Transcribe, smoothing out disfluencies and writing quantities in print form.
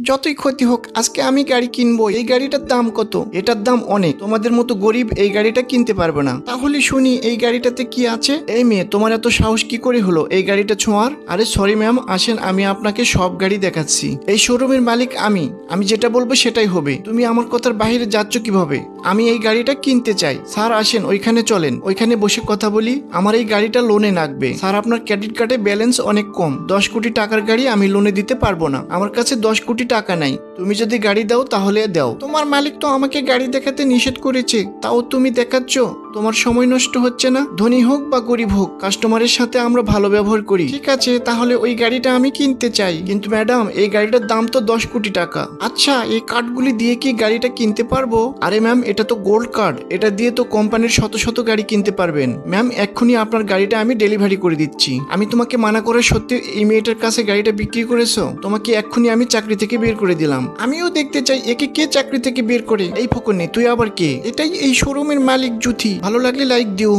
যতই ক্ষতি হোক আজকে আমি গাড়ি কিনবো। এই গাড়িটার দাম কত? এটার দাম অনেক, তোমাদের মতো গরিব এই গাড়িটা কিনতে পারবে না। তাহলে শুনি এই গাড়িটাতে কি আছে। এই মেয়ে, তোমার এত সাহস কি করে হলো এই গাড়িটা ছোঁয়ার? আরে সরি ম্যাম, আসেন আমি আপনাকে সব গাড়ি দেখাচ্ছি। এই শোরুমের মালিক আমি যেটা বলবো সেটাই হবে। তুমি আমার কথার বাইরে যাচ্ছ কিভাবে? আমি এই গাড়িটা কিনতে চাই। স্যার আসেন, ওইখানে চলেন, ওইখানে বসে কথা বলি। আমার এই গাড়িটা লোনে লাগবে। স্যার আপনার ক্রেডিট কার্ডে ব্যালেন্স অনেক কম, 10 কোটি টাকার গাড়ি আমি লোনে দিতে পারবো না। আমার কাছে 10 কোটি টাকা নাই। তুমি যদি গাড়ি দাও তাহলে দাও। তোমার মালিক তো আমাকে গাড়ি দেখাতে নিষেধ করেছে, তাও তুমি দেখাচ্ছ। তোমার সময় নষ্ট হচ্ছে না? ধনী হোক বা গরিব হোক, কাস্টমারের সাথে আমরা ভালো ব্যবহার করি। ঠিক আছে, তাহলে ওই গাড়িটা আমি কিনতে চাই। কিন্তু ম্যাডাম, এই গাড়িটার দাম তো 10 কোটি টাকা। আচ্ছা, এই কার্ডগুলি দিয়ে কি গাড়িটা কিনতে পারবো? আরে ম্যাম, এটা তো গোল্ড কার্ড, এটা দিয়ে তো কোম্পানির শত শত গাড়ি কিনতে পারবেন। ম্যাম, এক্ষুনি আপনার গাড়িটা আমি ডেলিভারি করে দিচ্ছি। আমি তোমাকে মানা করে সত্যি এই মেয়েটার কাছে গাড়িটা বিক্রি করেছো? তোমাকে এক্ষুনি আমি চাকরি থেকে বের করে দিলাম। আমিও দেখতে চাই একে কে চাকরি থেকে বের করে। এই ফকন্নি, তুই আবার কে? এটাই এই শোরুমের মালিক জুথি। ভালো লাগলে লাইক দিও।